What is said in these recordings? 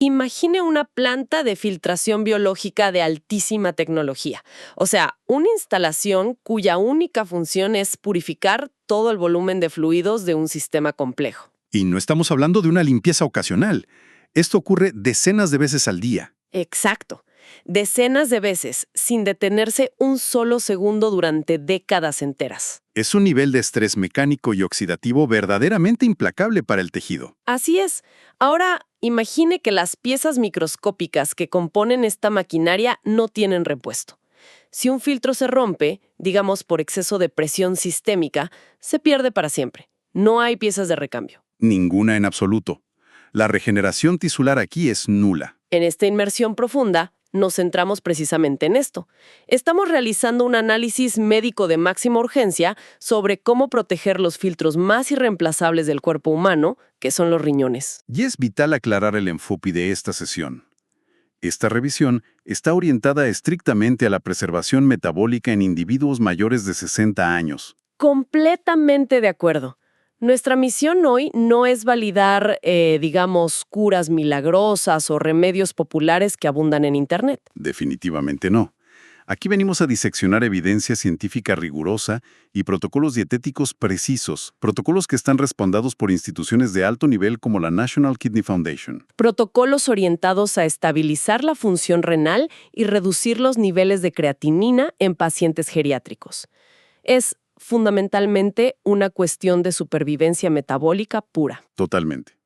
Imagine una planta de filtración biológica de altísima tecnología. O sea, una instalación cuya única función es purificar todo el volumen de fluidos de un sistema complejo. Y no estamos hablando de una limpieza ocasional. Esto ocurre decenas de veces al día. Exacto. Decenas de veces, sin detenerse un solo segundo durante décadas enteras. Es un nivel de estrés mecánico y oxidativo verdaderamente implacable para el tejido. Así es. Ahora, imagine que las piezas microscópicas que componen esta maquinaria no tienen repuesto. Si un filtro se rompe, digamos por exceso de presión sistémica, se pierde para siempre. No hay piezas de recambio. Ninguna en absoluto. La regeneración tisular aquí es nula. En esta inmersión profunda, nos centramos precisamente en esto. Estamos realizando un análisis médico de máxima urgencia sobre cómo proteger los filtros más irreemplazables del cuerpo humano, que son los riñones. Y es vital aclarar el enfoque de esta sesión. Esta revisión está orientada estrictamente a la preservación metabólica en individuos mayores de 60 años. Completamente de acuerdo. Nuestra misión hoy no es validar, digamos, curas milagrosas o remedios populares que abundan en Internet. Definitivamente no. Aquí venimos a diseccionar evidencia científica rigurosa y protocolos dietéticos precisos, protocolos que están respaldados por instituciones de alto nivel como la National Kidney Foundation. Protocolos orientados a estabilizar la función renal y reducir los niveles de creatinina en pacientes geriátricos. Es fundamentalmente una cuestión de supervivencia metabólica pura. Totalmente.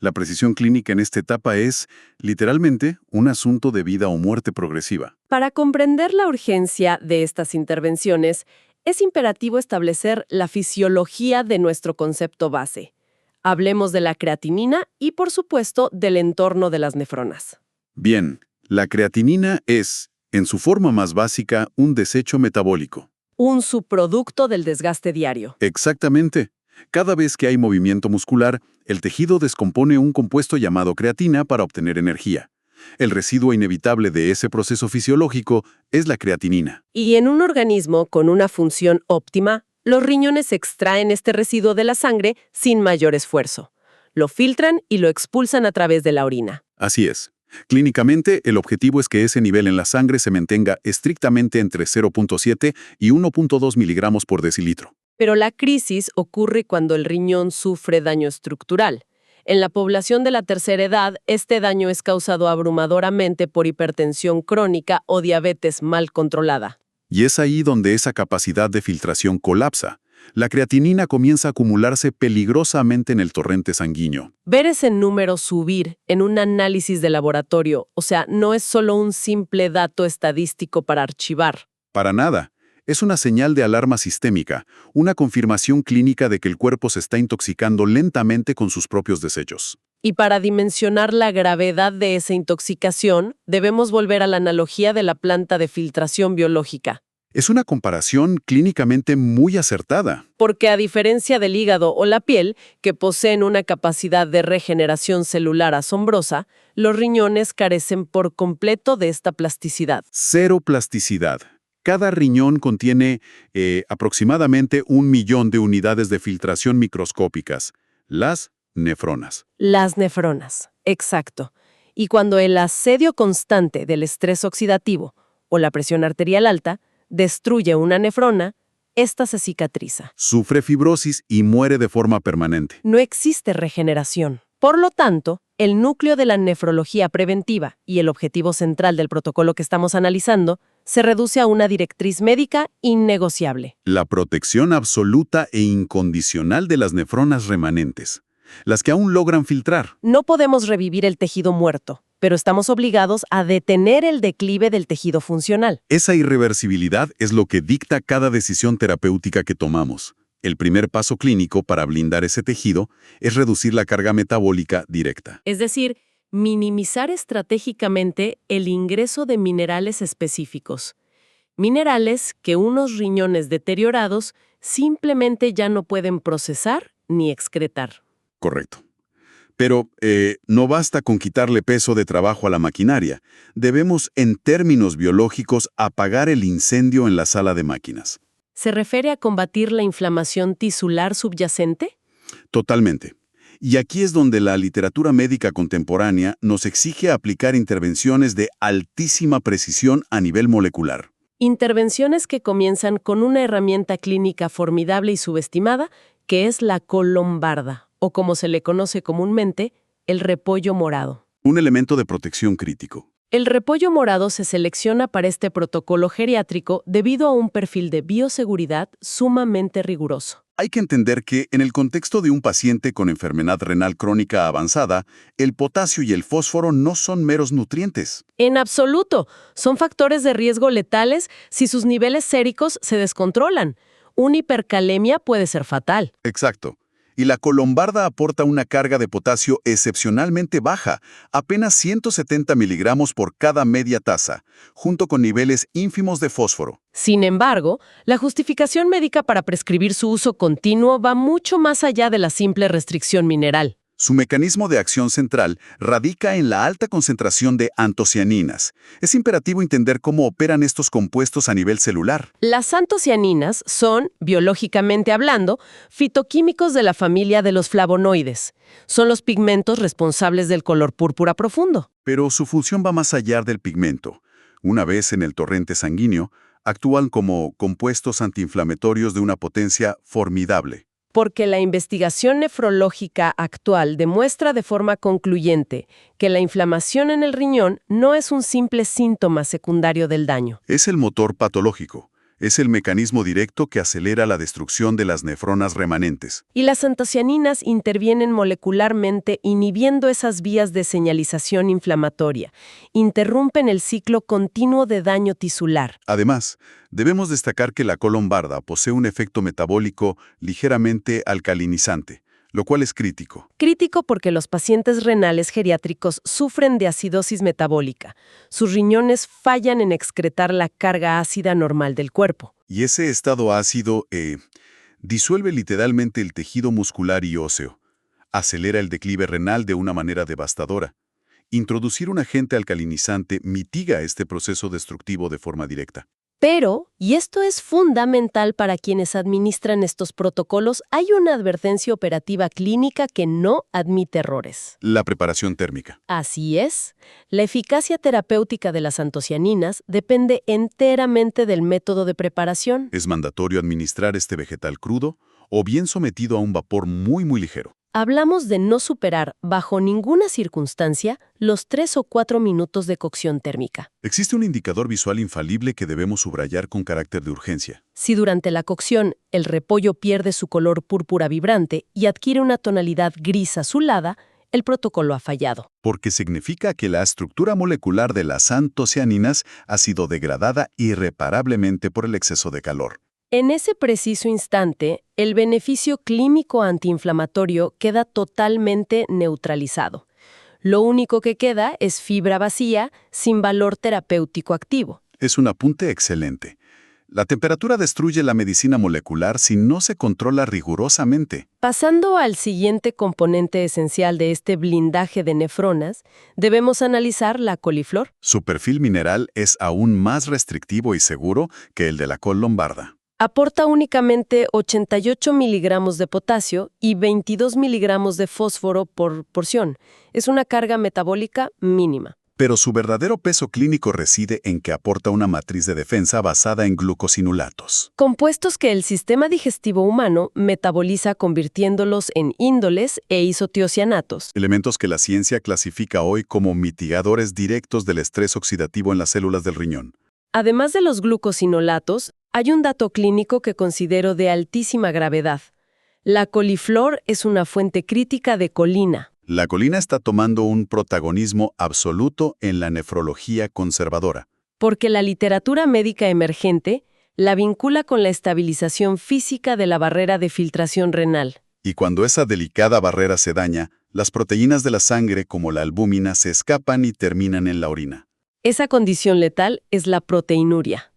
La precisión clínica en esta etapa es, literalmente, un asunto de vida o muerte progresiva. Para comprender la urgencia de estas intervenciones, es imperativo establecer la fisiología de nuestro concepto base. Hablemos de la creatinina y, por supuesto, del entorno de las nefronas. Bien, la creatinina es, en su forma más básica, un desecho metabólico. Un subproducto del desgaste diario. Exactamente. Cada vez que hay movimiento muscular, el tejido descompone un compuesto llamado creatina para obtener energía. El residuo inevitable de ese proceso fisiológico es la creatinina. Y en un organismo con una función óptima, los riñones extraen este residuo de la sangre sin mayor esfuerzo. Lo filtran y lo expulsan a través de la orina. Así es. Clínicamente, el objetivo es que ese nivel en la sangre se mantenga estrictamente entre 0.7 y 1.2 miligramos por decilitro. Pero la crisis ocurre cuando el riñón sufre daño estructural. En la población de la tercera edad, este daño es causado abrumadoramente por hipertensión crónica o diabetes mal controlada. Y es ahí donde esa capacidad de filtración colapsa. La creatinina comienza a acumularse peligrosamente en el torrente sanguíneo. Ver ese número subir en un análisis de laboratorio, o sea, no es solo un simple dato estadístico para archivar. Para nada. Es una señal de alarma sistémica, una confirmación clínica de que el cuerpo se está intoxicando lentamente con sus propios desechos. Y para dimensionar la gravedad de esa intoxicación, debemos volver a la analogía de la planta de filtración biológica. Es una comparación clínicamente muy acertada. Porque a diferencia del hígado o la piel, que poseen una capacidad de regeneración celular asombrosa, los riñones carecen por completo de esta plasticidad. Cero plasticidad. Cada riñón contiene aproximadamente 1 millón de unidades de filtración microscópicas, las nefronas. Las nefronas, exacto. Y cuando el asedio constante del estrés oxidativo o la presión arterial alta destruye una nefrona, esta se cicatriza. Sufre fibrosis y muere de forma permanente. No existe regeneración. Por lo tanto, el núcleo de la nefrología preventiva y el objetivo central del protocolo que estamos analizando se reduce a una directriz médica innegociable. La protección absoluta e incondicional de las nefronas remanentes, las que aún logran filtrar. No podemos revivir el tejido muerto, pero estamos obligados a detener el declive del tejido funcional. Esa irreversibilidad es lo que dicta cada decisión terapéutica que tomamos. El primer paso clínico para blindar ese tejido es reducir la carga metabólica directa. Es decir, minimizar estratégicamente el ingreso de minerales específicos. Minerales que unos riñones deteriorados simplemente ya no pueden procesar ni excretar. Correcto. Pero no basta con quitarle peso de trabajo a la maquinaria. Debemos, en términos biológicos, apagar el incendio en la sala de máquinas. ¿Se refiere a combatir la inflamación tisular subyacente? Totalmente. Y aquí es donde la literatura médica contemporánea nos exige aplicar intervenciones de altísima precisión a nivel molecular. Intervenciones que comienzan con una herramienta clínica formidable y subestimada, que es la colombarda, o como se le conoce comúnmente, el repollo morado. Un elemento de protección crítico. El repollo morado se selecciona para este protocolo geriátrico debido a un perfil de bioseguridad sumamente riguroso. Hay que entender que, en el contexto de un paciente con enfermedad renal crónica avanzada, el potasio y el fósforo no son meros nutrientes. En absoluto, son factores de riesgo letales si sus niveles séricos se descontrolan. Una hipercalemia puede ser fatal. Exacto. Y la colombarda aporta una carga de potasio excepcionalmente baja, apenas 170 miligramos por cada media taza, junto con niveles ínfimos de fósforo. Sin embargo, la justificación médica para prescribir su uso continuo va mucho más allá de la simple restricción mineral. Su mecanismo de acción central radica en la alta concentración de antocianinas. Es imperativo entender cómo operan estos compuestos a nivel celular. Las antocianinas son, biológicamente hablando, fitoquímicos de la familia de los flavonoides. Son los pigmentos responsables del color púrpura profundo. Pero su función va más allá del pigmento. Una vez en el torrente sanguíneo, actúan como compuestos antiinflamatorios de una potencia formidable. Porque la investigación nefrológica actual demuestra de forma concluyente que la inflamación en el riñón no es un simple síntoma secundario del daño. Es el motor patológico. Es el mecanismo directo que acelera la destrucción de las nefronas remanentes. Y las antocianinas intervienen molecularmente inhibiendo esas vías de señalización inflamatoria. Interrumpen el ciclo continuo de daño tisular. Además, debemos destacar que la colombarda posee un efecto metabólico ligeramente alcalinizante, lo cual es crítico. Crítico porque los pacientes renales geriátricos sufren de acidosis metabólica. Sus riñones fallan en excretar la carga ácida normal del cuerpo. Y ese estado ácido disuelve literalmente el tejido muscular y óseo. Acelera el declive renal de una manera devastadora. Introducir un agente alcalinizante mitiga este proceso destructivo de forma directa. Pero, y esto es fundamental para quienes administran estos protocolos, hay una advertencia operativa clínica que no admite errores. La preparación térmica. Así es. La eficacia terapéutica de las antocianinas depende enteramente del método de preparación. Es mandatorio administrar este vegetal crudo o bien sometido a un vapor muy ligero. Hablamos de no superar, bajo ninguna circunstancia, los 3 o 4 minutos de cocción térmica. Existe un indicador visual infalible que debemos subrayar con carácter de urgencia. Si durante la cocción el repollo pierde su color púrpura vibrante y adquiere una tonalidad gris azulada, el protocolo ha fallado. Porque significa que la estructura molecular de las antocianinas ha sido degradada irreparablemente por el exceso de calor. En ese preciso instante, el beneficio clínico antiinflamatorio queda totalmente neutralizado. Lo único que queda es fibra vacía, sin valor terapéutico activo. Es un apunte excelente. La temperatura destruye la medicina molecular si no se controla rigurosamente. Pasando al siguiente componente esencial de este blindaje de nefronas, debemos analizar la coliflor. Su perfil mineral es aún más restrictivo y seguro que el de la col lombarda. Aporta únicamente 88 miligramos de potasio y 22 miligramos de fósforo por porción. Es una carga metabólica mínima. Pero su verdadero peso clínico reside en que aporta una matriz de defensa basada en glucosinolatos. Compuestos que el sistema digestivo humano metaboliza convirtiéndolos en índoles e isotiocianatos. Elementos que la ciencia clasifica hoy como mitigadores directos del estrés oxidativo en las células del riñón. Además de los glucosinolatos, hay un dato clínico que considero de altísima gravedad. La coliflor es una fuente crítica de colina. La colina está tomando un protagonismo absoluto en la nefrología conservadora. Porque la literatura médica emergente la vincula con la estabilización física de la barrera de filtración renal. Y cuando esa delicada barrera se daña, las proteínas de la sangre como la albúmina se escapan y terminan en la orina. Esa condición letal es la proteinuria.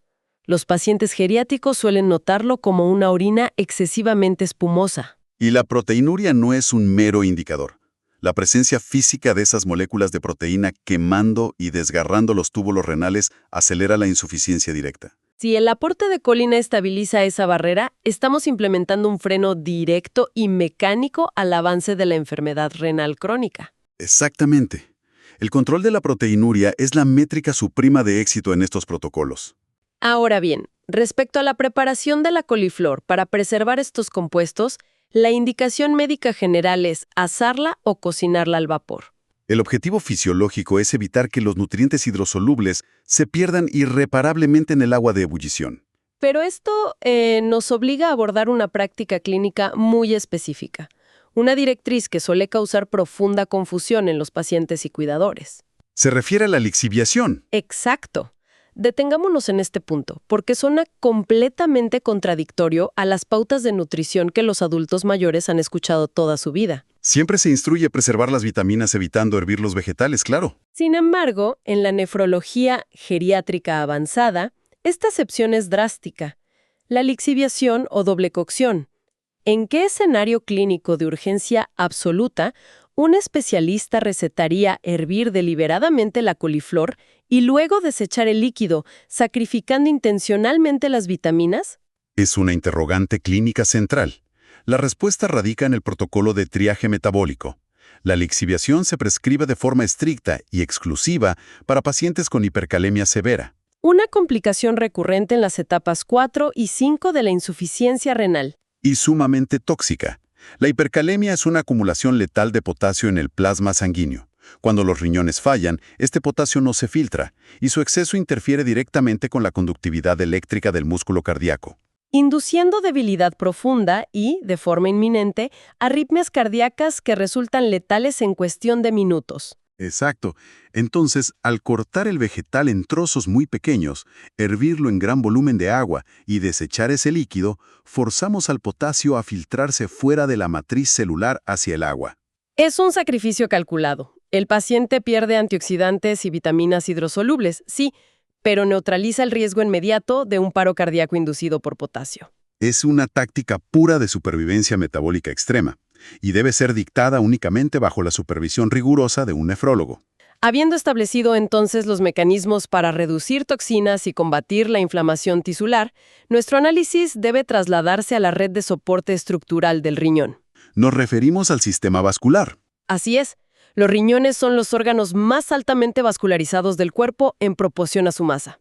Los pacientes geriátricos suelen notarlo como una orina excesivamente espumosa. Y la proteinuria no es un mero indicador. La presencia física de esas moléculas de proteína quemando y desgarrando los túbulos renales acelera la insuficiencia directa. Si el aporte de colina estabiliza esa barrera, estamos implementando un freno directo y mecánico al avance de la enfermedad renal crónica. Exactamente. El control de la proteinuria es la métrica suprema de éxito en estos protocolos. Ahora bien, respecto a la preparación de la coliflor para preservar estos compuestos, la indicación médica general es asarla o cocinarla al vapor. El objetivo fisiológico es evitar que los nutrientes hidrosolubles se pierdan irreparablemente en el agua de ebullición. Pero esto nos obliga a abordar una práctica clínica muy específica, una directriz que suele causar profunda confusión en los pacientes y cuidadores. Se refiere a la lixiviación. Exacto. Detengámonos en este punto, porque suena completamente contradictorio a las pautas de nutrición que los adultos mayores han escuchado toda su vida. Siempre se instruye preservar las vitaminas evitando hervir los vegetales, claro. Sin embargo, en la nefrología geriátrica avanzada, esta excepción es drástica. La lixiviación o doble cocción. ¿En qué escenario clínico de urgencia absoluta un especialista recetaría hervir deliberadamente la coliflor y luego desechar el líquido, sacrificando intencionalmente las vitaminas? Es una interrogante clínica central. La respuesta radica en el protocolo de triaje metabólico. La lixiviación se prescribe de forma estricta y exclusiva para pacientes con hipercalemia severa. Una complicación recurrente en las etapas 4 y 5 de la insuficiencia renal. Y sumamente tóxica. La hipercalemia es una acumulación letal de potasio en el plasma sanguíneo. Cuando los riñones fallan, este potasio no se filtra, y su exceso interfiere directamente con la conductividad eléctrica del músculo cardíaco, Induciendo debilidad profunda y, de forma inminente, arritmias cardíacas que resultan letales en cuestión de minutos. Exacto. Entonces, al cortar el vegetal en trozos muy pequeños, hervirlo en gran volumen de agua y desechar ese líquido, forzamos al potasio a filtrarse fuera de la matriz celular hacia el agua. Es un sacrificio calculado. El paciente pierde antioxidantes y vitaminas hidrosolubles, sí, pero neutraliza el riesgo inmediato de un paro cardíaco inducido por potasio. Es una táctica pura de supervivencia metabólica extrema, y debe ser dictada únicamente bajo la supervisión rigurosa de un nefrólogo. Habiendo establecido entonces los mecanismos para reducir toxinas y combatir la inflamación tisular, nuestro análisis debe trasladarse a la red de soporte estructural del riñón. Nos referimos al sistema vascular. Así es, los riñones son los órganos más altamente vascularizados del cuerpo en proporción a su masa.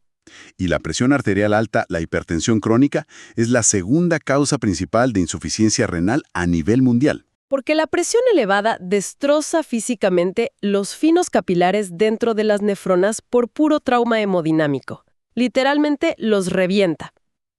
Y la presión arterial alta, la hipertensión crónica, es la segunda causa principal de insuficiencia renal a nivel mundial. Porque la presión elevada destroza físicamente los finos capilares dentro de las nefronas por puro trauma hemodinámico. Literalmente los revienta.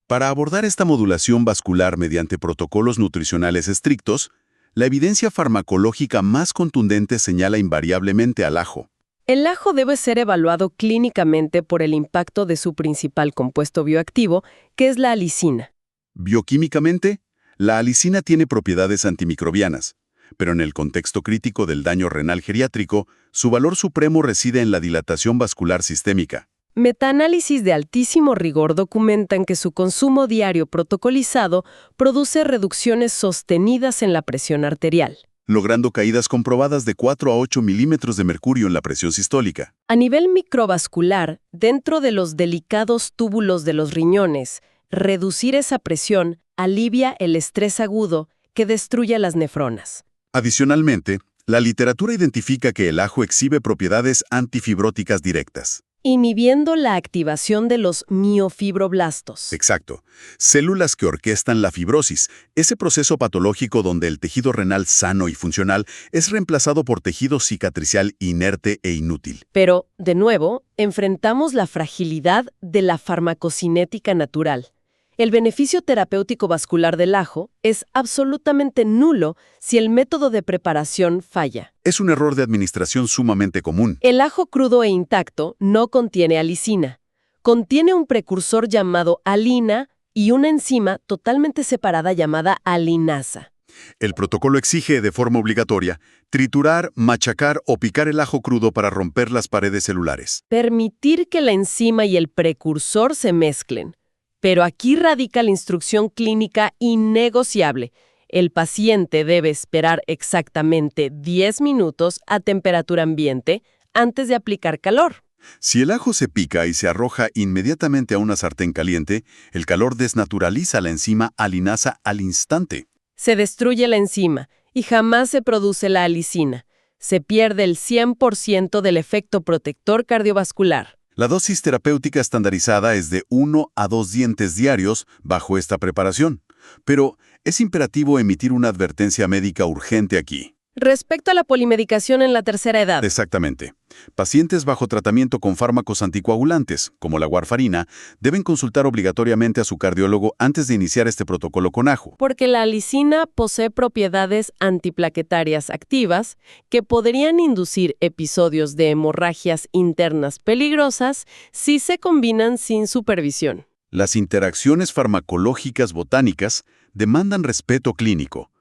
Para abordar esta modulación vascular mediante protocolos nutricionales estrictos, la evidencia farmacológica más contundente señala invariablemente al ajo. El ajo debe ser evaluado clínicamente por el impacto de su principal compuesto bioactivo, que es la alicina. Bioquímicamente, la alicina tiene propiedades antimicrobianas, pero en el contexto crítico del daño renal geriátrico, su valor supremo reside en la dilatación vascular sistémica. Metaanálisis de altísimo rigor documentan que su consumo diario protocolizado produce reducciones sostenidas en la presión arterial. Logrando caídas comprobadas de 4 a 8 milímetros de mercurio en la presión sistólica. A nivel microvascular, dentro de los delicados túbulos de los riñones, reducir esa presión alivia el estrés agudo que destruye las nefronas. Adicionalmente, la literatura identifica que el ajo exhibe propiedades antifibróticas directas. Inhibiendo la activación de los miofibroblastos. Exacto. Células que orquestan la fibrosis, ese proceso patológico donde el tejido renal sano y funcional es reemplazado por tejido cicatricial inerte e inútil. Pero, de nuevo, enfrentamos la fragilidad de la farmacocinética natural. El beneficio terapéutico vascular del ajo es absolutamente nulo si el método de preparación falla. Es un error de administración sumamente común. El ajo crudo e intacto no contiene alicina. Contiene un precursor llamado alina y una enzima totalmente separada llamada alinasa. El protocolo exige, de forma obligatoria, triturar, machacar o picar el ajo crudo para romper las paredes celulares. Permitir que la enzima y el precursor se mezclen. Pero aquí radica la instrucción clínica innegociable. El paciente debe esperar exactamente 10 minutos a temperatura ambiente antes de aplicar calor. Si el ajo se pica y se arroja inmediatamente a una sartén caliente, el calor desnaturaliza la enzima alinasa al instante. Se destruye la enzima y jamás se produce la alicina. Se pierde el 100% del efecto protector cardiovascular. La dosis terapéutica estandarizada es de 1 a 2 dientes diarios bajo esta preparación, pero es imperativo emitir una advertencia médica urgente aquí. Respecto a la polimedicación en la tercera edad. Exactamente. Pacientes bajo tratamiento con fármacos anticoagulantes, como la warfarina, deben consultar obligatoriamente a su cardiólogo antes de iniciar este protocolo con ajo. Porque la alicina posee propiedades antiplaquetarias activas que podrían inducir episodios de hemorragias internas peligrosas si se combinan sin supervisión. Las interacciones farmacológicas botánicas demandan respeto clínico.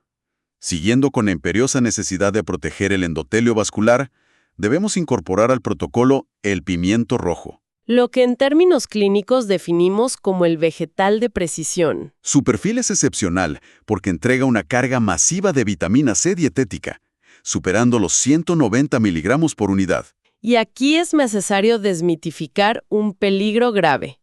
Siguiendo con la imperiosa necesidad de proteger el endotelio vascular, debemos incorporar al protocolo el pimiento rojo. Lo que en términos clínicos definimos como el vegetal de precisión. Su perfil es excepcional porque entrega una carga masiva de vitamina C dietética, superando los 190 miligramos por unidad. Y aquí es necesario desmitificar un peligro grave.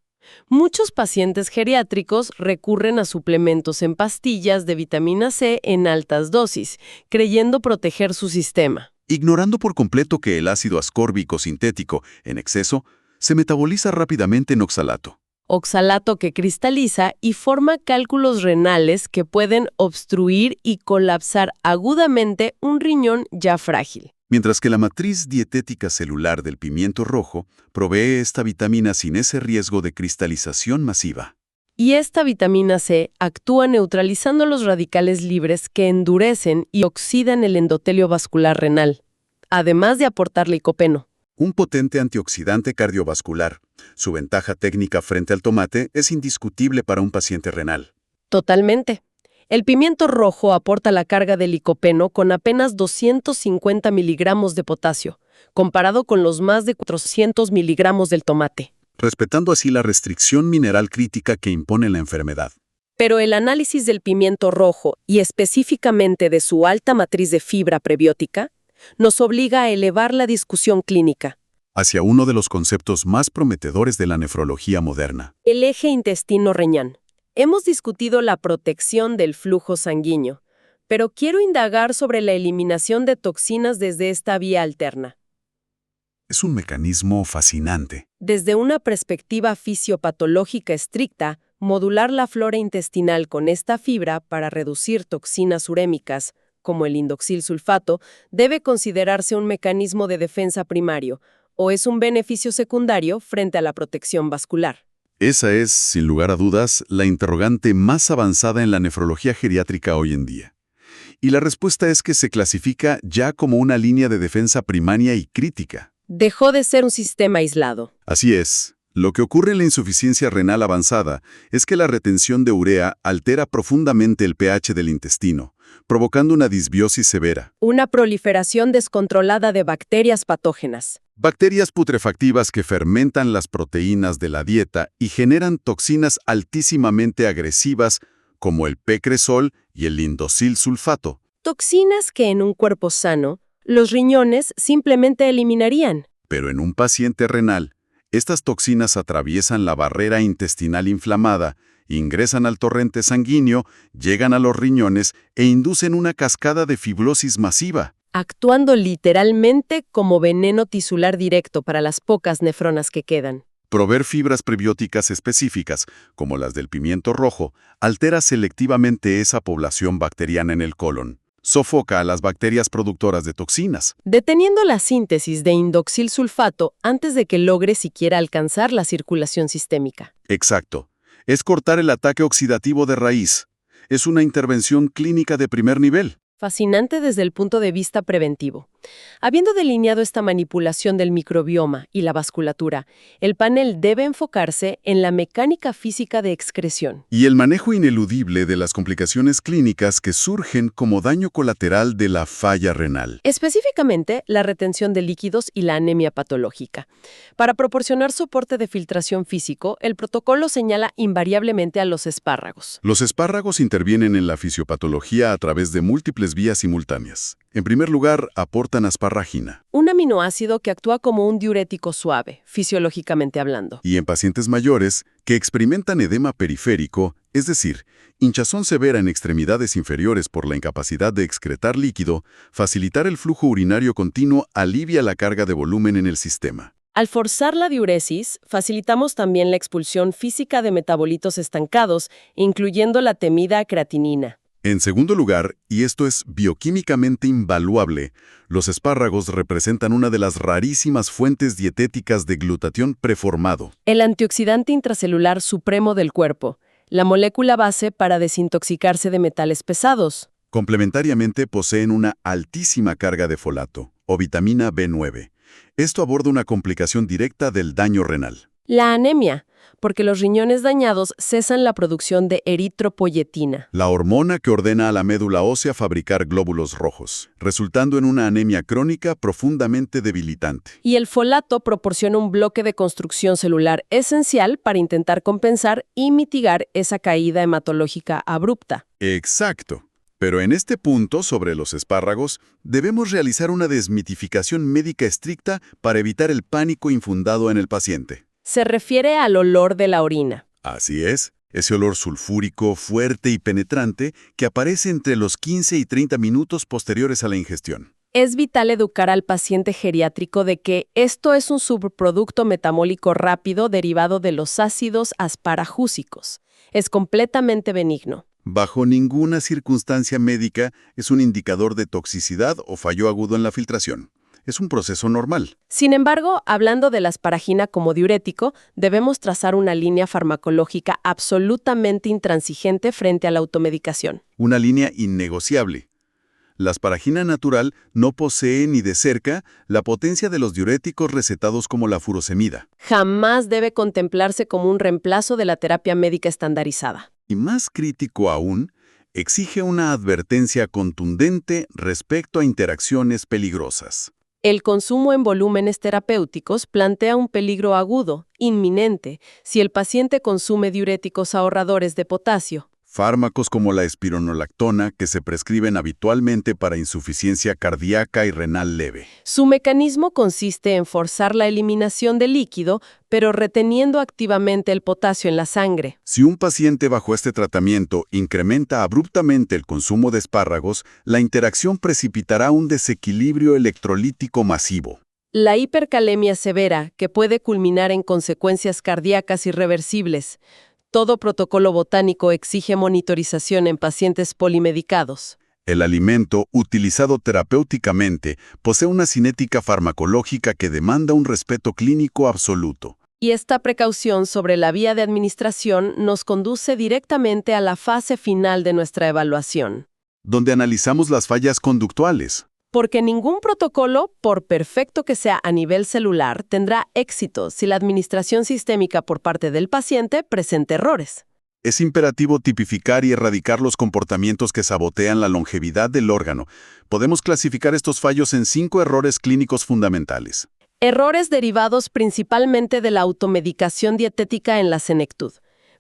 Muchos pacientes geriátricos recurren a suplementos en pastillas de vitamina C en altas dosis, creyendo proteger su sistema. Ignorando por completo que el ácido ascórbico sintético, en exceso, se metaboliza rápidamente en oxalato. Oxalato que cristaliza y forma cálculos renales que pueden obstruir y colapsar agudamente un riñón ya frágil. Mientras que la matriz dietética celular del pimiento rojo provee esta vitamina sin ese riesgo de cristalización masiva. Y esta vitamina C actúa neutralizando los radicales libres que endurecen y oxidan el endotelio vascular renal, además de aportar licopeno. Un potente antioxidante cardiovascular. Su ventaja técnica frente al tomate es indiscutible para un paciente renal. Totalmente. El pimiento rojo aporta la carga de licopeno con apenas 250 miligramos de potasio, comparado con los más de 400 miligramos del tomate. Respetando así la restricción mineral crítica que impone la enfermedad. Pero el análisis del pimiento rojo, y específicamente de su alta matriz de fibra prebiótica, nos obliga a elevar la discusión clínica Hacia uno de los conceptos más prometedores de la nefrología moderna. el eje intestino-riñón. Hemos discutido la protección del flujo sanguíneo, pero quiero indagar sobre la eliminación de toxinas desde esta vía alterna. Es un mecanismo fascinante. Desde una perspectiva fisiopatológica estricta, modular la flora intestinal con esta fibra para reducir toxinas urémicas, como el indoxil-sulfato, debe considerarse un mecanismo de defensa primario, o es un beneficio secundario frente a la protección vascular. Esa es, sin lugar a dudas, la interrogante más avanzada en la nefrología geriátrica hoy en día. Y la respuesta es que se clasifica ya como una línea de defensa primaria y crítica. Dejó de ser un sistema aislado. Así es. Lo que ocurre en la insuficiencia renal avanzada es que la retención de urea altera profundamente el pH del intestino, provocando una disbiosis severa. Una proliferación descontrolada de bacterias patógenas. Bacterias putrefactivas que fermentan las proteínas de la dieta y generan toxinas altísimamente agresivas como el P-cresol y el indocil-sulfato. Toxinas que en un cuerpo sano, los riñones simplemente eliminarían. Pero en un paciente renal, estas toxinas atraviesan la barrera intestinal inflamada, ingresan al torrente sanguíneo, llegan a los riñones e inducen una cascada de fibrosis masiva. Actuando literalmente como veneno tisular directo para las pocas nefronas que quedan. Proveer fibras prebióticas específicas, como las del pimiento rojo, altera selectivamente esa población bacteriana en el colon. Sofoca a las bacterias productoras de toxinas. Deteniendo la síntesis de indoxil-sulfato antes de que logre siquiera alcanzar la circulación sistémica. Exacto. Es cortar el ataque oxidativo de raíz. Es una intervención clínica de primer nivel. Fascinante desde el punto de vista preventivo. Habiendo delineado esta manipulación del microbioma y la vasculatura, el panel debe enfocarse en la mecánica física de excreción. Y el manejo ineludible de las complicaciones clínicas que surgen como daño colateral de la falla renal. Específicamente, la retención de líquidos y la anemia patológica. Para proporcionar soporte de filtración físico, el protocolo señala invariablemente a los espárragos. Los espárragos intervienen en la fisiopatología a través de múltiples vías simultáneas. En primer lugar, aportan asparragina. Un aminoácido que actúa como un diurético suave, fisiológicamente hablando. Y en pacientes mayores que experimentan edema periférico, es decir, hinchazón severa en extremidades inferiores por la incapacidad de excretar líquido, facilitar el flujo urinario continuo alivia la carga de volumen en el sistema. Al forzar la diuresis, facilitamos también la expulsión física de metabolitos estancados, incluyendo la temida creatinina. En segundo lugar, y esto es bioquímicamente invaluable, los espárragos representan una de las rarísimas fuentes dietéticas de glutatión preformado. El antioxidante intracelular supremo del cuerpo, la molécula base para desintoxicarse de metales pesados. Complementariamente poseen una altísima carga de folato, o vitamina B9. Esto aborda una complicación directa del daño renal. La anemia, porque los riñones dañados cesan la producción de eritropoyetina. La hormona que ordena a la médula ósea fabricar glóbulos rojos, resultando en una anemia crónica profundamente debilitante. Y el folato proporciona un bloque de construcción celular esencial para intentar compensar y mitigar esa caída hematológica abrupta. Exacto. Pero en este punto, sobre los espárragos, debemos realizar una desmitificación médica estricta para evitar el pánico infundado en el paciente. Se refiere al olor de la orina. Así es, ese olor sulfúrico, fuerte y penetrante que aparece entre los 15 y 30 minutos posteriores a la ingestión. Es vital educar al paciente geriátrico de que esto es un subproducto metabólico rápido derivado de los ácidos asparagúsicos. Es completamente benigno. Bajo ninguna circunstancia médica es un indicador de toxicidad o fallo agudo en la filtración. Es un proceso normal. Sin embargo, hablando de la asparagina como diurético, debemos trazar una línea farmacológica absolutamente intransigente frente a la automedicación. Una línea innegociable. La asparagina natural no posee ni de cerca la potencia de los diuréticos recetados como la furosemida. Jamás debe contemplarse como un reemplazo de la terapia médica estandarizada. Y más crítico aún, exige una advertencia contundente respecto a interacciones peligrosas. El consumo en volúmenes terapéuticos plantea un peligro agudo, inminente, si el paciente consume diuréticos ahorradores de potasio. Fármacos como la espironolactona que se prescriben habitualmente para insuficiencia cardíaca y renal leve. Su mecanismo consiste en forzar la eliminación del líquido, pero reteniendo activamente el potasio en la sangre. Si un paciente bajo este tratamiento incrementa abruptamente el consumo de espárragos, la interacción precipitará un desequilibrio electrolítico masivo. La hipercalemia severa, que puede culminar en consecuencias cardíacas irreversibles. Todo protocolo botánico exige monitorización en pacientes polimedicados. El alimento, utilizado terapéuticamente, posee una cinética farmacológica que demanda un respeto clínico absoluto. Y esta precaución sobre la vía de administración nos conduce directamente a la fase final de nuestra evaluación. Donde analizamos las fallas conductuales. Porque ningún protocolo, por perfecto que sea a nivel celular, tendrá éxito si la administración sistémica por parte del paciente presenta errores. Es imperativo tipificar y erradicar los comportamientos que sabotean la longevidad del órgano. Podemos clasificar estos fallos en 5 errores clínicos fundamentales. Errores derivados principalmente de la automedicación dietética en la senectud.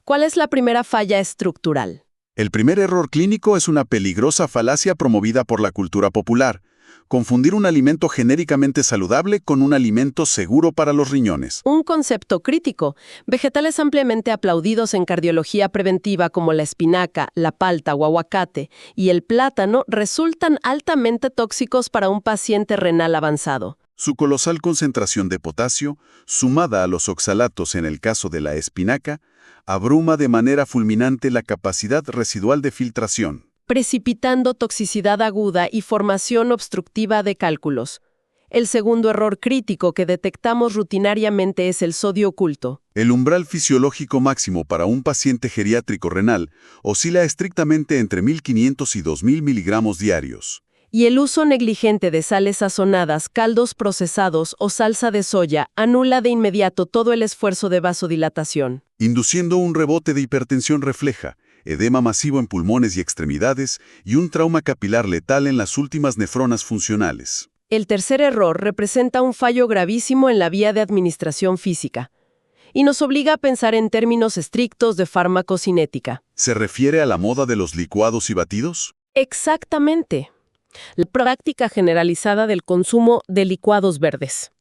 ¿Cuál es la primera falla estructural? El primer error clínico es una peligrosa falacia promovida por la cultura popular. Confundir un alimento genéricamente saludable con un alimento seguro para los riñones. Un concepto crítico. Vegetales ampliamente aplaudidos en cardiología preventiva como la espinaca, la palta o aguacate y el plátano resultan altamente tóxicos para un paciente renal avanzado. Su colosal concentración de potasio, sumada a los oxalatos en el caso de la espinaca, abruma de manera fulminante la capacidad residual de filtración, precipitando toxicidad aguda y formación obstructiva de cálculos. El segundo error crítico que detectamos rutinariamente es el sodio oculto. El umbral fisiológico máximo para un paciente geriátrico renal oscila estrictamente entre 1.500 y 2.000 miligramos diarios. Y el uso negligente de sales sazonadas, caldos procesados o salsa de soya anula de inmediato todo el esfuerzo de vasodilatación, induciendo un rebote de hipertensión refleja, edema masivo en pulmones y extremidades y un trauma capilar letal en las últimas nefronas funcionales. El tercer error representa un fallo gravísimo en la vía de administración física y nos obliga a pensar en términos estrictos de farmacocinética. ¿Se refiere a la moda de los licuados y batidos? Exactamente. La práctica generalizada del consumo de licuados verdes.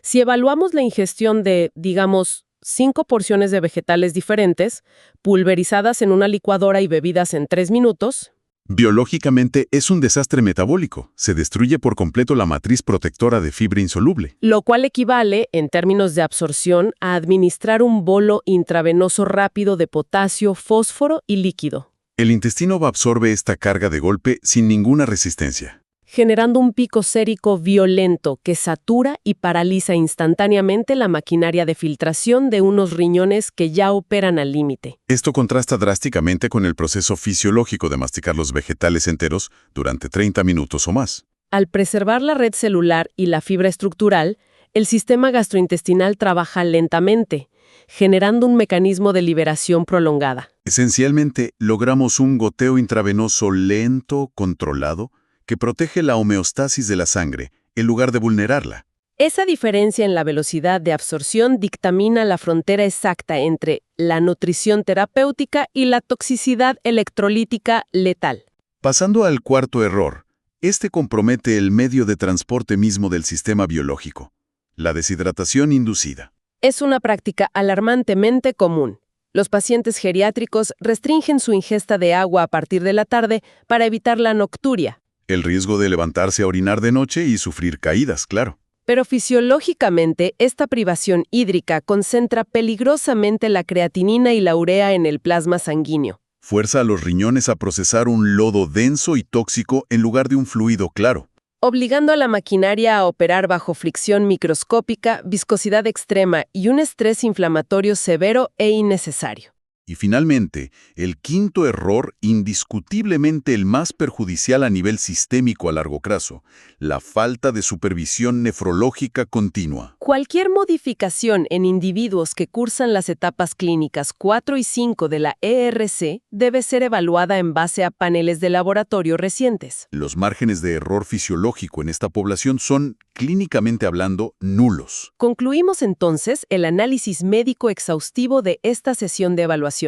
Si evaluamos la ingestión de, digamos, 5 porciones de vegetales diferentes, pulverizadas en una licuadora y bebidas en 3 minutos, Biológicamente es un desastre metabólico. Se destruye por completo la matriz protectora de fibra insoluble. lo cual equivale, en términos de absorción, a administrar un bolo intravenoso rápido de potasio, fósforo y líquido, El intestino absorbe esta carga de golpe sin ninguna resistencia. generando un pico sérico violento que satura y paraliza instantáneamente la maquinaria de filtración de unos riñones que ya operan al límite. Esto contrasta drásticamente con el proceso fisiológico de masticar los vegetales enteros durante 30 minutos o más. Al preservar la red celular y la fibra estructural, el sistema gastrointestinal trabaja lentamente, generando un mecanismo de liberación prolongada. Esencialmente, logramos un goteo intravenoso lento, controlado, que protege la homeostasis de la sangre, en lugar de vulnerarla. Esa diferencia en la velocidad de absorción dictamina la frontera exacta entre la nutrición terapéutica y la toxicidad electrolítica letal. Pasando al cuarto error, este compromete el medio de transporte mismo del sistema biológico, la deshidratación inducida. Es una práctica alarmantemente común. Los pacientes geriátricos restringen su ingesta de agua a partir de la tarde para evitar la nocturia. El riesgo de levantarse a orinar de noche y sufrir caídas, claro. Pero fisiológicamente, esta privación hídrica concentra peligrosamente la creatinina y la urea en el plasma sanguíneo, Fuerza a los riñones a procesar un lodo denso y tóxico en lugar de un fluido claro. obligando a la maquinaria a operar bajo fricción microscópica, viscosidad extrema y un estrés inflamatorio severo e innecesario. Y finalmente, el quinto error, indiscutiblemente el más perjudicial a nivel sistémico a largo plazo, la falta de supervisión nefrológica continua. Cualquier modificación en individuos que cursan las etapas clínicas 4 y 5 de la ERC debe ser evaluada en base a paneles de laboratorio recientes. Los márgenes de error fisiológico en esta población son, clínicamente hablando, nulos. Concluimos entonces el análisis médico exhaustivo de esta sesión de evaluación.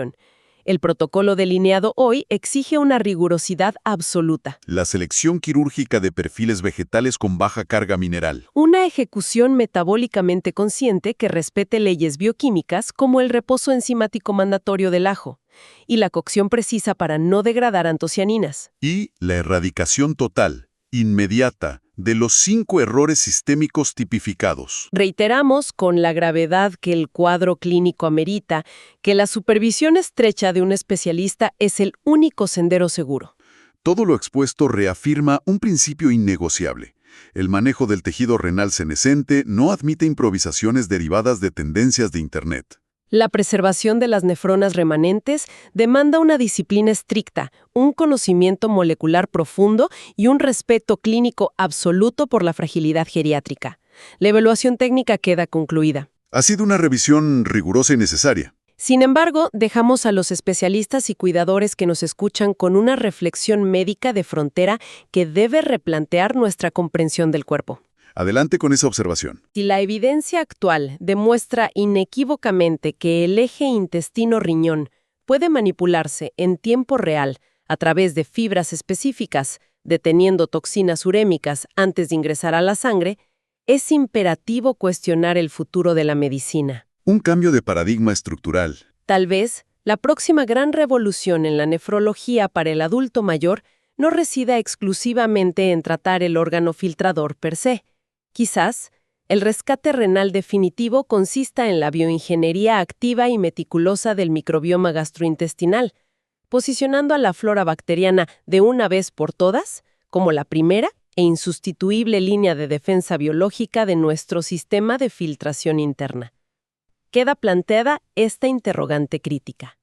El protocolo delineado hoy exige una rigurosidad absoluta. La selección quirúrgica de perfiles vegetales con baja carga mineral. Una ejecución metabólicamente consciente que respete leyes bioquímicas como el reposo enzimático mandatorio del ajo y la cocción precisa para no degradar antocianinas. Y la erradicación total, inmediata, de los 5 errores sistémicos tipificados. Reiteramos, con la gravedad que el cuadro clínico amerita, que la supervisión estrecha de un especialista es el único sendero seguro. Todo lo expuesto reafirma un principio innegociable. El manejo del tejido renal senescente no admite improvisaciones derivadas de tendencias de Internet. La preservación de las nefronas remanentes demanda una disciplina estricta, un conocimiento molecular profundo y un respeto clínico absoluto por la fragilidad geriátrica. La evaluación técnica queda concluida. Ha sido una revisión rigurosa y necesaria. Sin embargo, dejamos a los especialistas y cuidadores que nos escuchan con una reflexión médica de frontera que debe replantear nuestra comprensión del cuerpo. Adelante con esa observación. Si la evidencia actual demuestra inequívocamente que el eje intestino-riñón puede manipularse en tiempo real a través de fibras específicas, deteniendo toxinas urémicas antes de ingresar a la sangre, es imperativo cuestionar el futuro de la medicina. Un cambio de paradigma estructural. Tal vez, la próxima gran revolución en la nefrología para el adulto mayor no resida exclusivamente en tratar el órgano filtrador per se. Quizás, el rescate renal definitivo consista en la bioingeniería activa y meticulosa del microbioma gastrointestinal, posicionando a la flora bacteriana de una vez por todas como la primera e insustituible línea de defensa biológica de nuestro sistema de filtración interna. Queda planteada esta interrogante crítica.